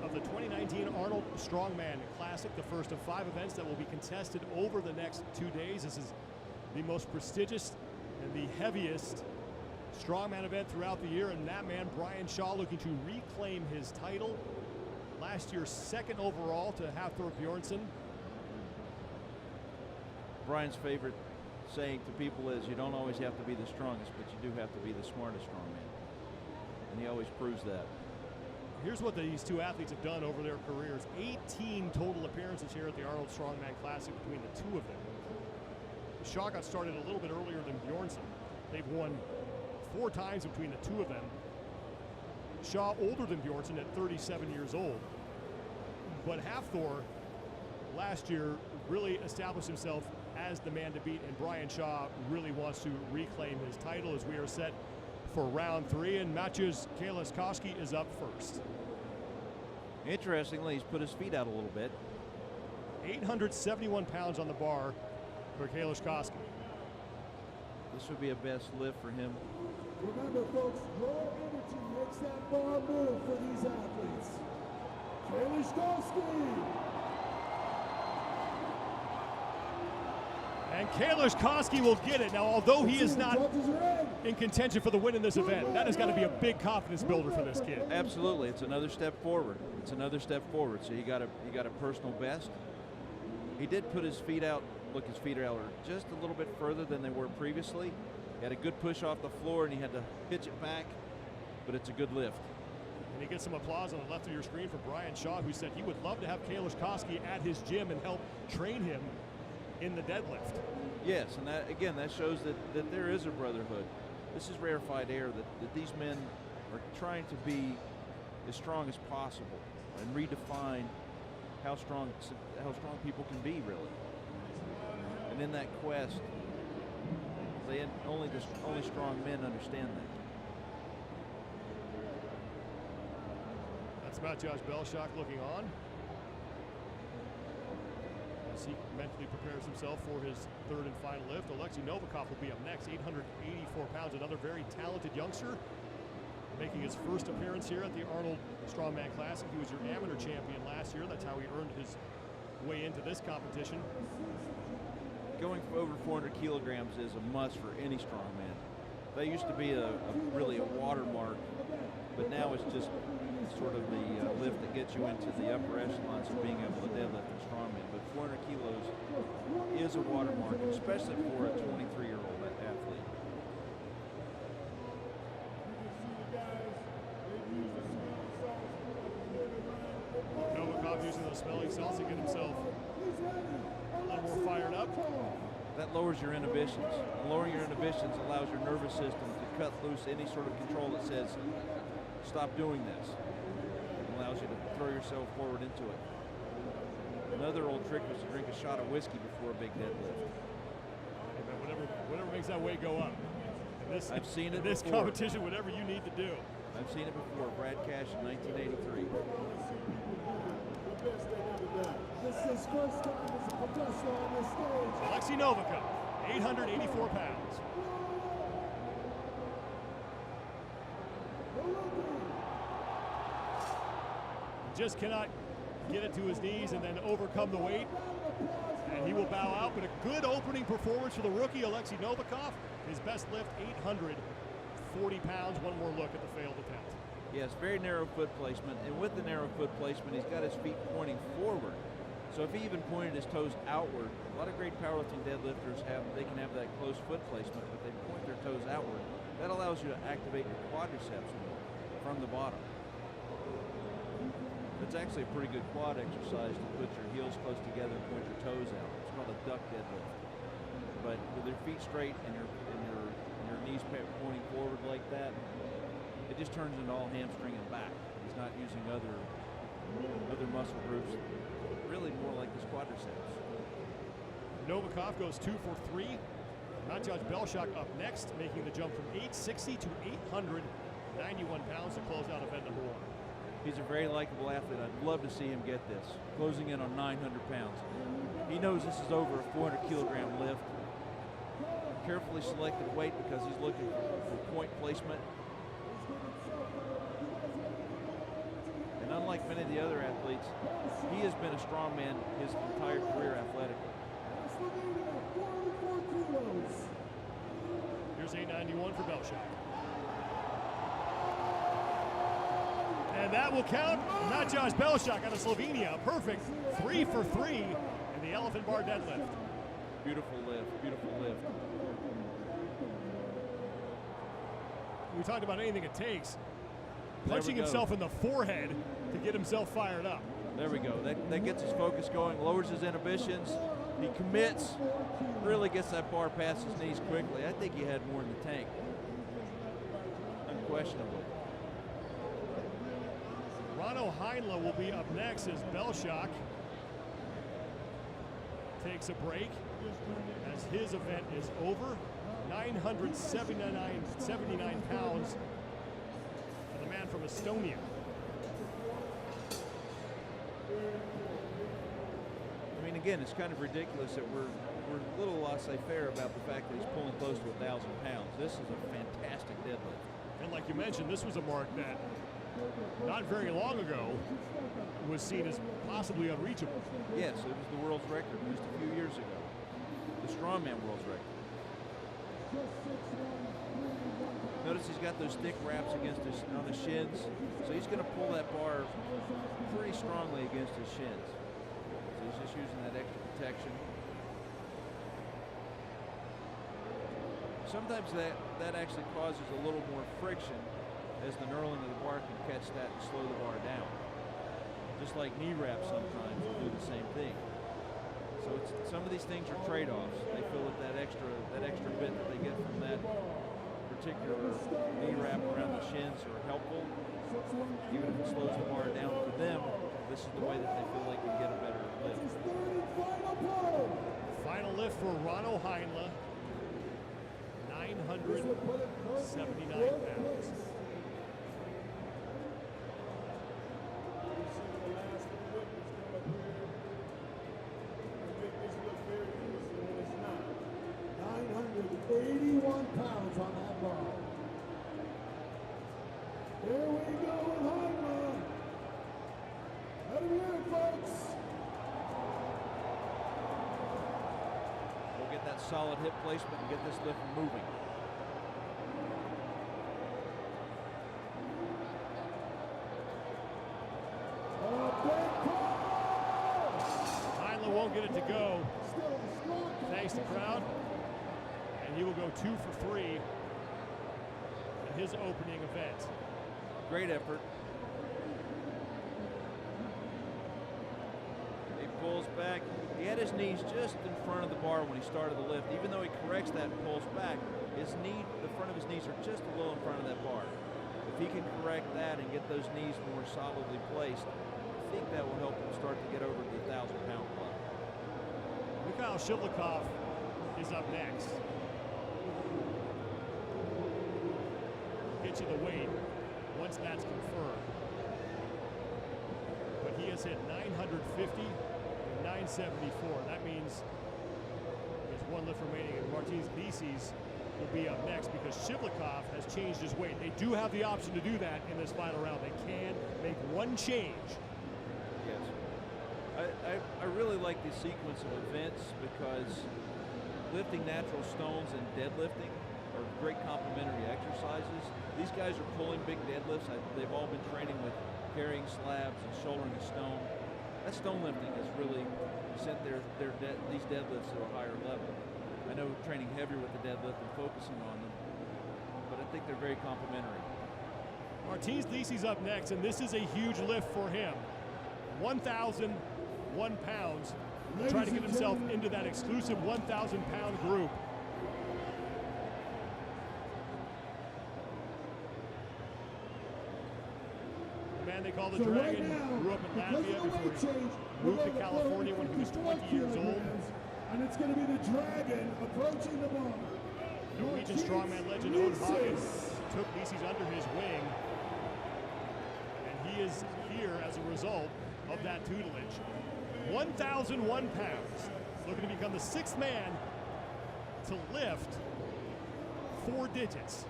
of the 2019 Arnold Strongman Classic, the first of 5 events that will be contested over the next 2 days. This is the most prestigious and the heaviest strongman event throughout the year, and that man, Brian Shaw, looking to reclaim his title. Last year's 2nd overall to Hafthor Bjornsson. Brian's favorite saying to people is, you don't always have to be the strongest, but you do have to be the smartest strongman. And he always proves that. Here's what these two athletes have done over their careers. 18 total appearances here at the Arnold Strongman Classic between the two of them. Shaw got started a little bit earlier than Bjornsson. They've won 4 times between the two of them. Shaw older than Bjornsson at 37 years old. But Hafthor last year really established himself as the man to beat, and Brian Shaw really wants to reclaim his title as we are set for round 3, and Maciej Kaliszkowski is up first. Interestingly, he's put his feet out a little bit. 871 pounds on the bar for Kaliszkowski. This would be a best lift for him. Remember, folks, your energy makes that bar move for these athletes. Kaliszkowski. And Kalisz Koski will get it. Now, although he is not in contention for the win in this event, that has got to be a big confidence builder for this kid. Absolutely, it's another step forward. It's another step forward. So he got a personal best. He did put his feet out. Look, his feet are just a little bit further than they were previously. He had a good push off the floor, and he had to pitch it back. But it's a good lift. And he gets some applause on the left of your screen from Brian Shaw, who said he would love to have Kalisz Koski at his gym and help train him in the deadlift. Yes, and that again, that shows that there is a brotherhood. This is rarefied air, that these men are trying to be as strong as possible and redefine how strong people can be, really. And in that quest, only strong men understand that. That's Matjaž Belšak looking on as he mentally prepares himself for his third and final lift. Alexei Novikov will be up next, 884 pounds, another very talented youngster making his first appearance here at the Arnold Strongman Classic. He was your amateur champion last year. That's how he earned his way into this competition. Going for over 400 kilograms is a must for any strongman. That used to be really a watermark, but now it's just sort of the lift that gets you into the upper echelons of being able to deadlift in strongman. But 400 kilos is a watermark, especially for a 23-year-old athlete. Novikov using those smelling salts to get himself a little more fired up. That lowers your inhibitions. And lowering your inhibitions allows your nervous system to cut loose any sort of control that says, stop doing this. It allows you to throw yourself forward into it. Another old trick was to drink a shot of whiskey before a big deadlift. Whatever makes that weight go up. I've seen it in this before. competition, whatever you need to do. I've seen it before. Brad Cash in 1983. This is his first time as a professional on this stage. Alexei Novikov, 884 pounds. Just cannot get it to his knees and then overcome the weight. And he will bow out, but a good opening performance for the rookie, Alexei Novikov. His best lift, 840 pounds. One more look at the failed attempt. Yes, very narrow foot placement, and with the narrow foot placement, he's got his feet pointing forward. So if he even pointed his toes outward, a lot of great powerlifting deadlifters can have that close foot placement, but they point their toes outward. That allows you to activate your quadriceps more from the bottom. It's actually a pretty good quad exercise to put your heels close together and point your toes out. It's called a duck deadlift. But with your feet straight and your knees pointing forward like that, it just turns into all hamstring and back. He's not using other muscle groups, really more like his quadriceps. Novikov goes 2 for 3. Matjaž Belšak up next, making the jump from 860 to 891 pounds to close out event number 1. He's a very likable athlete. I'd love to see him get this, closing in on 900 pounds. He knows this is over a 400 kilogram lift. Carefully selected weight because he's looking for point placement. And unlike many of the other athletes, he has been a strongman his entire career athletically. Here's 891 for Belšak. And that will count. Matjaž Belšak out of Slovenia. Perfect 3 for 3 in the elephant bar deadlift. Beautiful lift, beautiful lift. We talked about anything it takes. Punching himself in the forehead to get himself fired up. There we go. That gets his focus going, lowers his inhibitions. He commits, really gets that bar past his knees quickly. I think he had more in the tank, unquestionably. Rano Heinla will be up next as Belšak takes a break as his event is over. 979 pounds for the man from Estonia. I mean, again, it's kind of ridiculous that we're a little laissez-faire about the fact that he's pulling close to 1,000 pounds. This is a fantastic deadlift. And like you mentioned, this was a mark that not very long ago was seen as possibly unreachable. Yes, it was the world's record just a few years ago. the strongman world's record. Notice he's got those thick wraps against his on the shins, so he's going to pull that bar pretty strongly against his shins. So he's just using that extra protection. Sometimes that actually causes a little more friction as the knurling of the bar can catch that and slow the bar down. Just like knee wraps sometimes will do the same thing. So some of these things are trade-offs. They feel that that extra bit that they get from that particular knee wrap around the shins are helpful. Even if it slows the bar down for them, this is the way that they feel they can get a better lift. Final lift for Ronno Heinle, 979 pounds. £81 on that bar. Here we go with Heinle. Let him hear it, folks. We'll get that solid hip placement and get this lift moving. Heinle won't get it to go. Thanks to crowd. He will go 2 for 3 in his opening event. Great effort. He pulls back. He had his knees just in front of the bar when he started the lift. Even though he corrects that and pulls back, the front of his knees are just a little in front of that bar. If he can correct that and get those knees more solidly placed, I think that will help him start to get over the 1,000-pound club. Mikhail Shivlikov is up next. Get you the weight once that's confirmed. But he has hit 950 and 974. That means there's one lift remaining, and Martins Licis will be up next because Shivlikov has changed his weight. They do have the option to do that in this final round. They can make one change. Yes. I really like the sequence of events because lifting natural stones and deadlifting are great complementary exercises. These guys are pulling big deadlifts. They've all been training with carrying slabs and shouldering a stone. That stone lifting has really sent these deadlifts to a higher level. I know training heavier with the deadlift and focusing on them, but I think they're very complementary. Martins Licis up next, and this is a huge lift for him. 1,001 pounds. Trying to get himself into that exclusive 1,000-pound group. The man they call the Dragon grew up in Latvia before he moved to California when he was 20 years old. And it's going to be the Dragon approaching the bar. Norwegian strongman legend Owen Hagen took Licis under his wing, and he is here as a result of that tutelage. 1,001 pounds, looking to become the 6th man to lift 4 digits.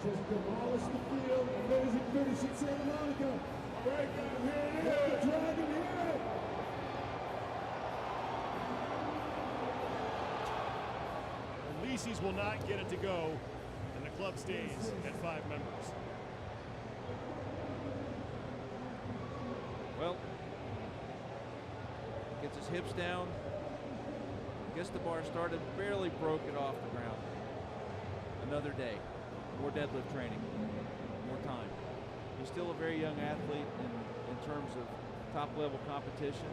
Just demolished the field. Amazing finish in Santa Monica. Here it is. Dragon here. Licis will not get it to go, and the club stays at 5 members. Well, gets his hips down, gets the bar started, barely broke it off the ground. Another day, more deadlift training, more time. He's still a very young athlete in terms of top-level competition.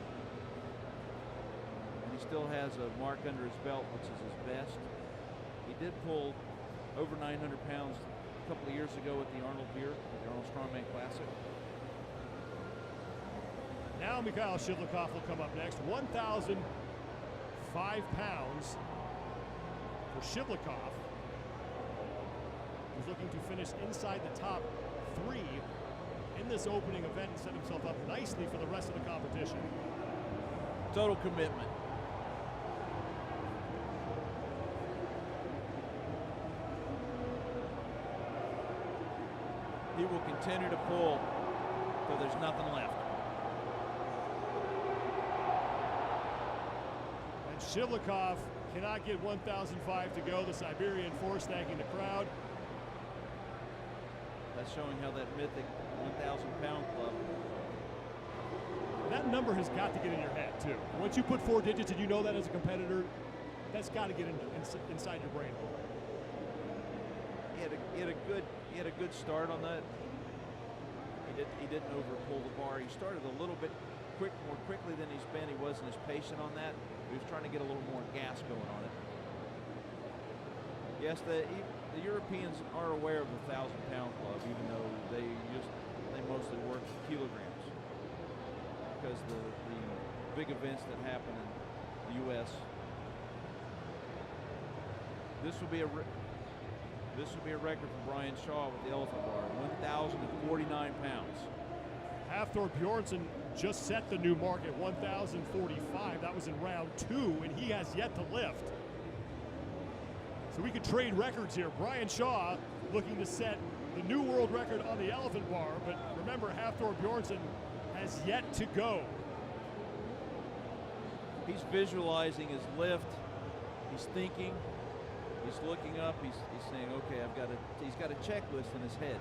And he still has a mark under his belt, which is his best. He did pull over 900 pounds a couple of years ago at the Arnold Strongmen Classic. Now Mikhail Shivlikov will come up next. 1,005 pounds for Shivlikov. He's looking to finish inside the top 3 in this opening event and set himself up nicely for the rest of the competition. Total commitment. He will continue to pull till there's nothing left. And And Shivlikov cannot get 1,005 to go. The Siberian force thanking the crowd. That's showing how that mythic 1,000-pound club. That number has got to get in your head too. Once you put 4 digits and you know that as a competitor, that's got to get inside your brain. He had a good start on that. He didn't overpull the bar. He started a little bit more quickly than he's been. He wasn't as patient on that. He was trying to get a little more gas going on it. Yes, the Europeans are aware of the 1,000-pound club, even though they mostly work kilograms, because the big events that happen in the U.S. This would be a record for Brian Shaw with the elephant bar, 1,049 pounds. Hafthor Bjornsson just set the new mark at 1,045. That was in round 2, and he has yet to lift. So we could trade records here. Brian Shaw looking to set the new world record on the elephant bar, but remember, Hafthor Bjornsson has yet to go. He's visualizing his lift. He's thinking. He's looking up. He's saying, "Okay, he's got a checklist in his head.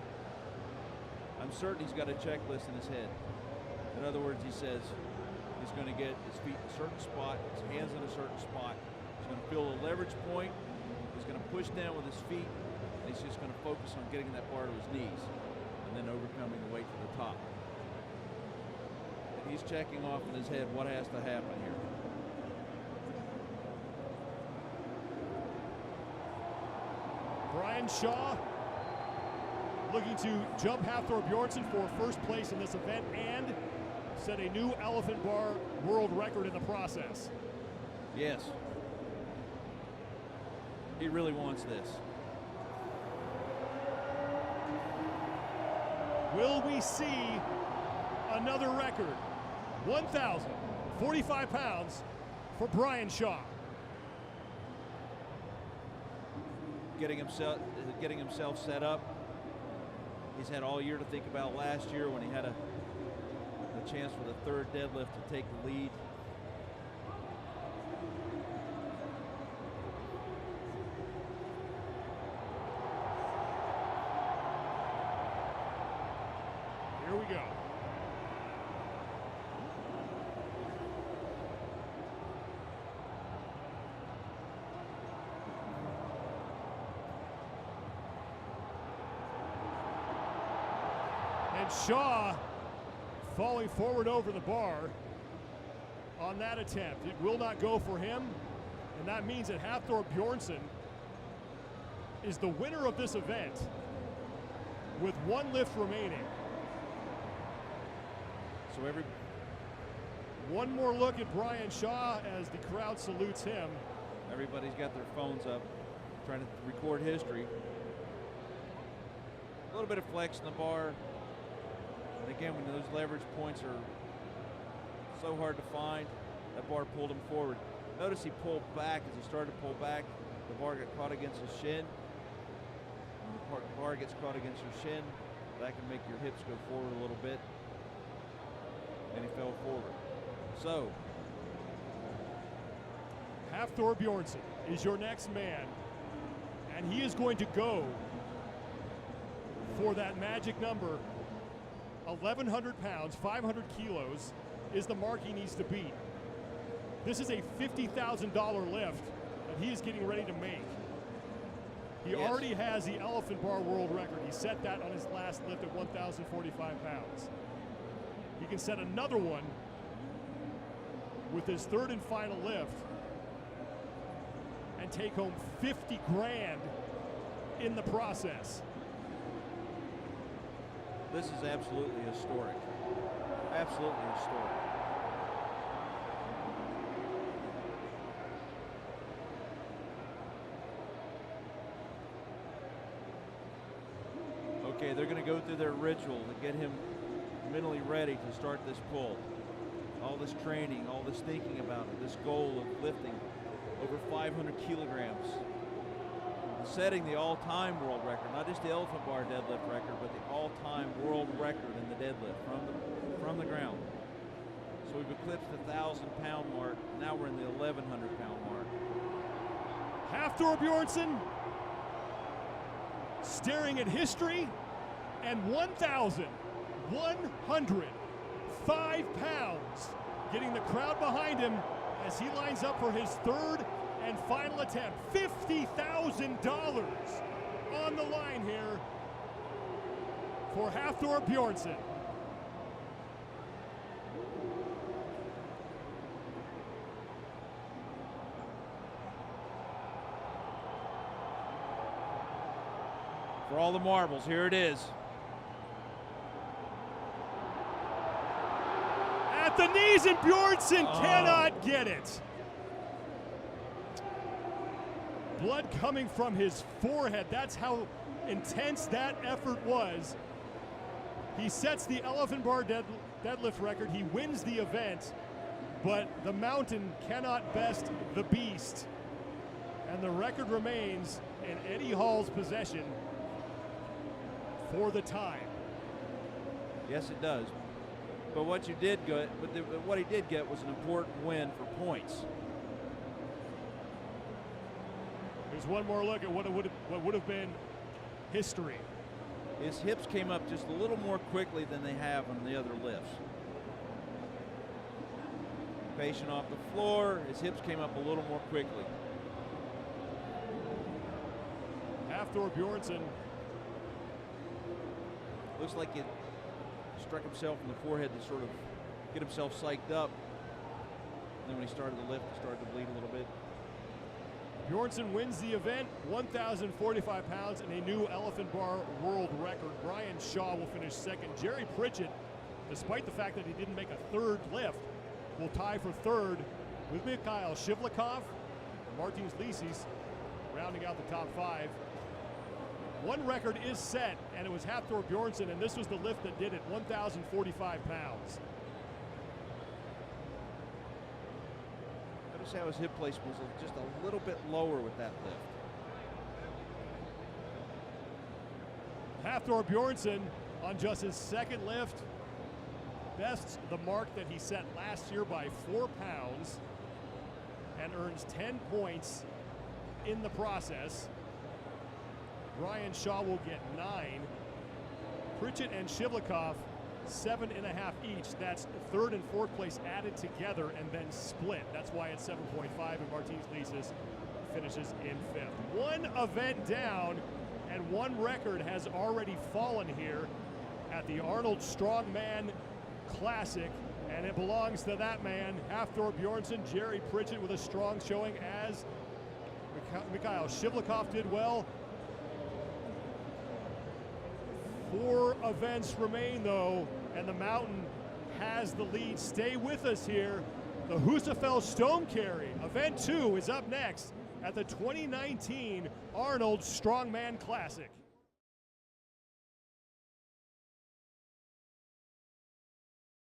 I'm certain he's got a checklist in his head." In other words, he says he's going to get his feet in a certain spot, his hands in a certain spot. He's going to feel a leverage point. He's going to push down with his feet, and he's just going to focus on getting that bar to his knees and then overcoming the weight to the top. And he's checking off in his head what has to happen here. Brian Shaw looking to jump Hafthor Bjornsson for first place in this event and set a new elephant bar world record in the process. Yes. He really wants this. Will we see another record? 1,045 pounds for Brian Shaw. Getting himself set up. He's had all year to think about last year when he had a chance for the 3rd deadlift to take the lead. Here we go. And Shaw falling forward over the bar on that attempt. It will not go for him, and that means that Hafthor Bjornsson is the winner of this event with 1 lift remaining. So one more look at Brian Shaw as the crowd salutes him. everybody's got their phones up, trying to record history. A little bit of flex in the bar. And again, when those leverage points are so hard to find, that bar pulled him forward. Notice he pulled back. As he started to pull back, the bar got caught against his shin. When the bar gets caught against your shin, that can make your hips go forward a little bit. And he fell forward. So, Hafthor Bjornsson is your next man, and he is going to go for that magic number. 1,100 pounds, 500 kilos is the mark he needs to beat. This is a $50,000 lift that he is getting ready to make. He already has the elephant bar world record. He set that on his last lift at 1,045 pounds. He can set another one with his third and final lift and take home 50 grand in the process. this is absolutely historic. Absolutely historic. Okay, they're going to go through their ritual to get him mentally ready to start this pull. All this training, all this thinking about it, this goal of lifting over 500 kilograms. Setting the all-time world record, not just the elephant bar deadlift record, but the all-time world record in the deadlift from the ground. So we've eclipsed the 1,000-pound mark. Now we're in the 1,100-pound mark. Hafthor Bjornsson staring at history, and 1,105 pounds, getting the crowd behind him as he lines up for his third and final attempt. $50,000 on the line here for Hafthor Bjornsson. For all the marbles, here it is. At the knees, and Bjornsson cannot get it. Blood coming from his forehead. That's how intense that effort was. He sets the elephant bar deadlift record. He wins the event, but the mountain cannot best the beast. And the record remains in Eddie Hall's possession for the time. Yes, it does. But what you did get, what he did get was an important win for points. Here's one more look at what would have been history. His hips came up just a little more quickly than they have on the other lifts. Patient off the floor, his hips came up a little more quickly. Hafthor Bjornsson. Looks like he struck himself in the forehead to sort of get himself psyched up. And then when he started the lift, he started to bleed a little bit. Bjornsson wins the event, 1,045 pounds and a new elephant bar world record. Brian Shaw will finish second. Jerry Pritchett, despite the fact that he didn't make a third lift, will tie for third with Mikhail Shivlikov and Martins Lisis rounding out the top five. One record is set, and it was Hafthor Bjornsson, and this was the lift that did it, 1,045 pounds. Notice how his hip placement was just a little bit lower with that lift. Hafthor Bjornsson on just his second lift bests the mark that he set last year by 4 pounds and earns 10 points in the process. Brian Shaw will get 9. Pritchett and Shivlikov 7.5 each. That's third and fourth place added together and then split. That's why it's 7.5, and Martins Lisis finishes in fifth. One event down, and one record has already fallen here at the Arnoldt Strongman Classic, and it belongs to that man, Hafthor Bjornsson. Jerry Pritchett with a strong showing, as Mikhail Shivlikov did well. 4 events remain, though, and the mountain has the lead. Stay with us here. The Husafell Stone Carry, event 2, is up next at the 2019 Arnold Strongman Classic.